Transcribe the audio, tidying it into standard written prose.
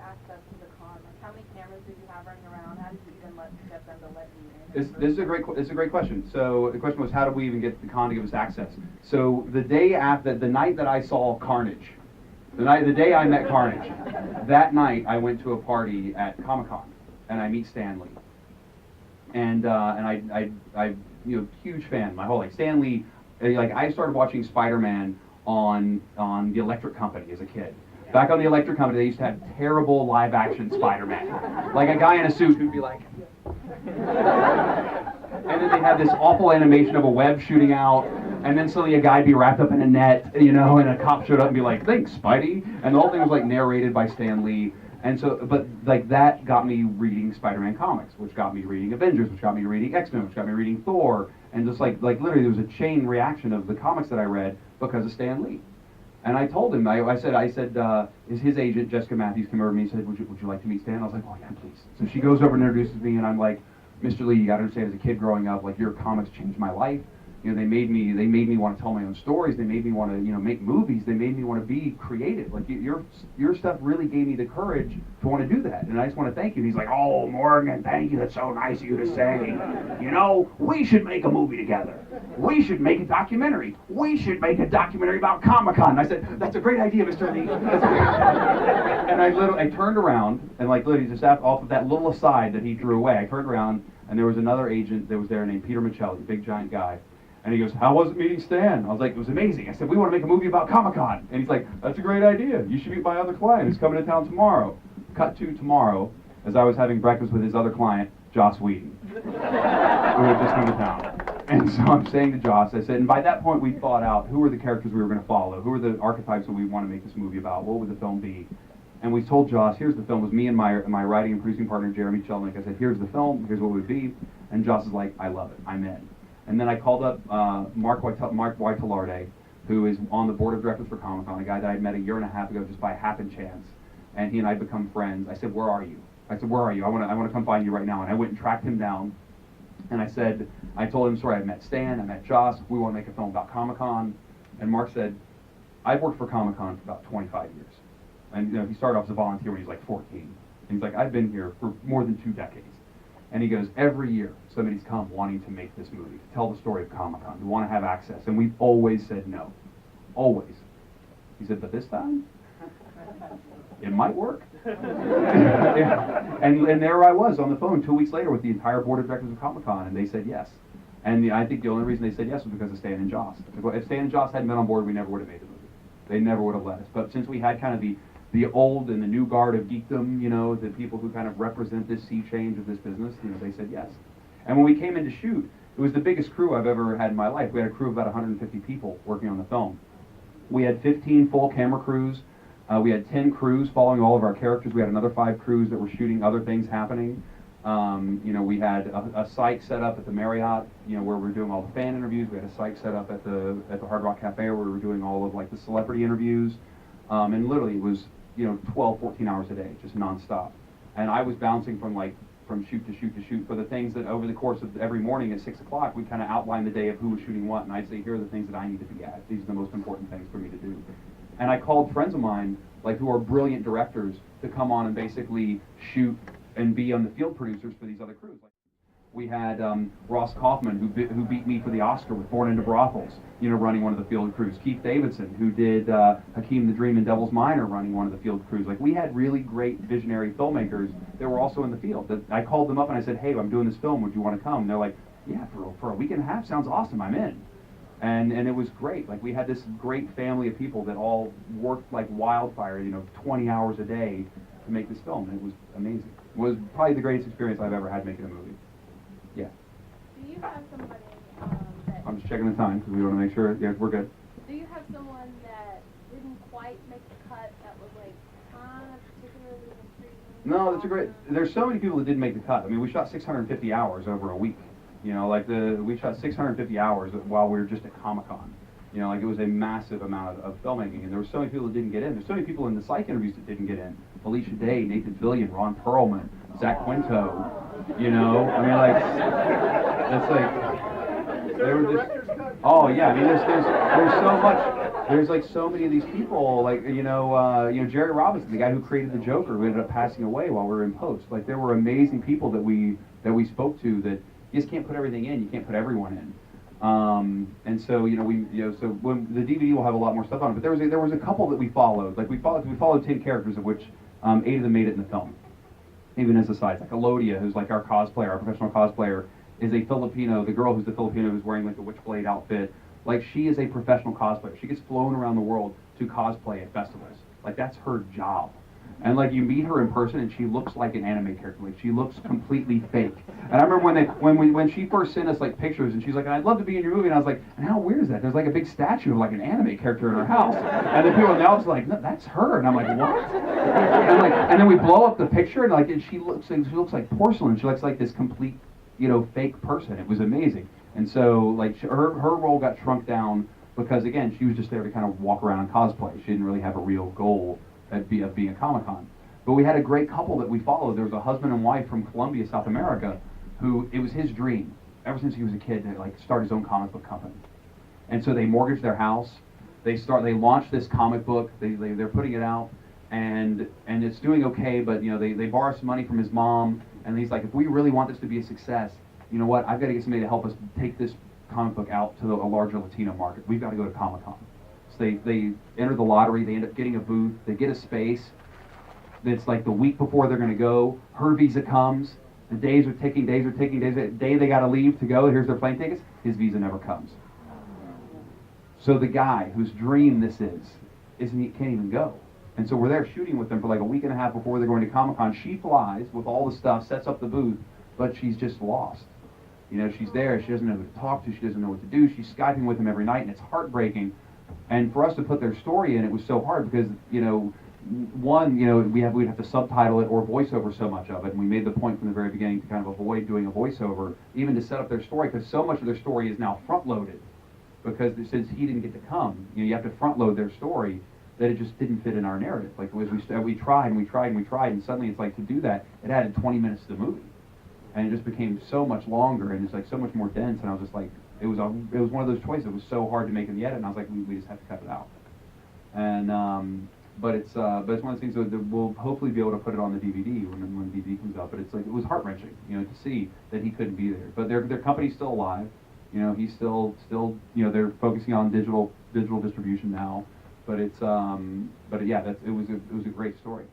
access to the con? Like, how many cameras did you have running around? How did you even get them to let you in? This is a great question. So the question was, how did we even get the con to give us access? So the day after, the night that I saw Carnage, the day I met Carnage, that night I went to a party at Comic-Con, and I meet Stan Lee. And I huge fan my whole life. Stan Lee, like, I started watching Spider-Man on the Electric Company as a kid. Back on the Electric Company, they used to have terrible live-action Spider-Man. Like a guy in a suit who'd be like... And then they had this awful animation of a web shooting out, and then suddenly a guy'd be wrapped up in a net, and a cop showed up and be like, "Thanks, Spidey," and the whole thing was like narrated by Stan Lee. And so, but like that got me reading Spider-Man comics, which got me reading Avengers, which got me reading X-Men, which got me reading Thor, and just like literally there was a chain reaction of the comics that I read because of Stan Lee. And I told him, I said, is his agent, Jessica Matthews, came over to me and said, would you like to meet Stan? I was like, oh yeah, please. So she goes over and introduces me, and I'm like, Mr. Lee, you gotta understand, as a kid growing up, like, your comics changed my life. They made me want to tell my own stories. They made me want to, make movies. They made me want to be creative. Like, your stuff really gave me the courage to want to do that. And I just want to thank you. And he's like, oh, Morgan, thank you. That's so nice of you to say. We should make a movie together. We should make a documentary. We should make a documentary about Comic-Con. And I said, that's a great idea, Mr. Lee. And I turned around, and like literally just off of that little aside that he drew away, I turned around, and there was another agent that was there named Peter Michelli, big giant guy. And he goes, how was it meeting Stan? I was like, it was amazing. I said, we want to make a movie about Comic-Con. And he's like, that's a great idea. You should meet my other client who's coming to town tomorrow. Cut to tomorrow, as I was having breakfast with his other client, Joss Whedon, who had just come to town. And so I'm saying to Joss, I said, and by that point we thought out who were the characters we were going to follow, who were the archetypes that we want to make this movie about, what would the film be? And we told Joss, here's the film. It was me and my writing and producing partner, Jeremy Chelnick. I said, here's the film, here's what it would be. And Joss is like, I love it, I'm in. And then I called up Mark Whitelarde, who is on the board of directors for Comic-Con, a guy that I'd met a year and a half ago just by happen chance. And he and I had become friends. I said, where are you? I want to come find you right now. And I went and tracked him down. And I told him, sorry, I met Stan, I met Joss, we want to make a film about Comic-Con. And Mark said, I've worked for Comic-Con for about 25 years. And he started off as a volunteer when he was like 14. And he's like, I've been here for more than 2 decades. And he goes, every year somebody's come wanting to make this movie, to tell the story of Comic-Con. We want to have access. And we've always said no. Always. He said, but this time, it might work. Yeah. And there I was on the phone 2 weeks later with the entire board of directors of Comic-Con, and they said yes. And I think the only reason they said yes was because of Stan and Joss. If Stan and Joss hadn't been on board, we never would have made the movie. They never would have let us. But since we had kind of the old and the new guard of geekdom, the people who kind of represent this sea change of this business, they said yes. And when we came in to shoot, it was the biggest crew I've ever had in my life. We had a crew of about 150 people working on the film. We had 15 full camera crews. We had 10 crews following all of our characters. We had another 5 crews that were shooting other things happening. We had a site set up at the Marriott, where we were doing all the fan interviews. We had a site set up at the Hard Rock Cafe where we were doing all of like the celebrity interviews. And literally it was 12, 14 hours a day, just nonstop. And I was bouncing from shoot to shoot to shoot for the things that over the course of every morning at 6 o'clock, we kind of outlined the day of who was shooting what, and I'd say, here are the things that I need to be at. These are the most important things for me to do. And I called friends of mine, who are brilliant directors, to come on and basically shoot and be on the field producers for these other crews. We had Ross Kaufman, who beat me for the Oscar with Born into Brothels, running one of the field crews. Keith Davidson, who did Hakeem the Dream and Devil's Minor, running one of the field crews. We had really great visionary filmmakers that were also in the field. I called them up and I said, hey, I'm doing this film, would you want to come? And they're like, yeah, for a week and a half, sounds awesome, I'm in. And it was great. We had this great family of people that all worked like wildfire, 20 hours a day to make this film, and it was amazing. It was probably the greatest experience I've ever had making a movie. Yeah. Do you have somebody that... I'm just checking the time because we want to make sure, yeah, we're good. Do you have someone that didn't quite make the cut that was kind of particularly intriguing? No, that's a great... There's so many people that didn't make the cut. I mean, we shot 650 hours over a week. We shot 650 hours while we were just at Comic-Con. It was a massive amount of filmmaking, and there were so many people that didn't get in. There's so many people in the psych interviews that didn't get in. Alicia Day, Nathan Fillion, Ron Perlman, Zach Quinto. It's like they were just. Oh yeah, I mean, there's there's like so many of these people, like Jerry Robinson, the guy who created the Joker, who ended up passing away while we were in post. Like there were amazing people that we spoke to that you just can't put everything in. You can't put everyone in. And so so when the DVD will have a lot more stuff on it. But there was a couple that we followed. Like we followed 10 characters, of which 8 of them made it in the film. Even as asides, like Elodia, who's like our cosplayer, our professional cosplayer, is a Filipino. The girl who's the Filipino who's wearing like the Witchblade outfit, like she is a professional cosplayer. She gets flown around the world to cosplay at festivals. Like that's her job. And like you meet her in person, and she looks like an anime character. Like she looks completely fake. And I remember when she first sent us like pictures, and she's like, "I'd love to be in your movie," and I was like, "And how weird is that? There's like a big statue of like an anime character in her house." And then people now it's like, "No, that's her," and I'm like, "What?" And then we blow up the picture, and she looks like porcelain. She looks like this complete, fake person. It was amazing. And so like her role got shrunk down because again she was just there to kind of walk around and cosplay. She didn't really have a real goal of being a Comic-Con. But we had a great couple that we followed. There was a husband and wife from Colombia, South America, who it was his dream ever since he was a kid to like start his own comic book company. And so they mortgaged their house. They launched this comic book. They're putting it out, and it's doing okay. But they borrow some money from his mom, and he's like, if we really want this to be a success, you know what? I've got to get somebody to help us take this comic book out to a larger Latino market. We've got to go to Comic-Con. So they enter the lottery. They end up getting a booth. They get a space. It's like the week before they're going to go. Her visa comes. The days are ticking. The day they got to leave to go, here's their plane tickets. His visa never comes. So the guy whose dream this can't even go. And so we're there shooting with them for like a week and a half before they're going to Comic-Con. She flies with all the stuff, sets up the booth, but she's just lost. She's there. She doesn't know who to talk to. She doesn't know what to do. She's Skyping with them every night, and it's heartbreaking. And for us to put their story in, it was so hard because, we'd have to subtitle it or voiceover so much of it. And we made the point from the very beginning to kind of avoid doing a voiceover, even to set up their story, because so much of their story is now front-loaded. Because since he didn't get to come, you have to front-load their story, that it just didn't fit in our narrative. Like we tried, and suddenly it's like to do that, it added 20 minutes to the movie. And it just became so much longer, and it's like so much more dense, and I was just like, it was one of those choices that was so hard to make in the edit, and I was like, we just have to cut it out. And but it's one of those things that we'll hopefully be able to put it on the DVD when the DVD comes out. But it's like it was heart wrenching, to see that he couldn't be there. But their company's still alive. He's still they're focusing on digital distribution now. But it was a great story.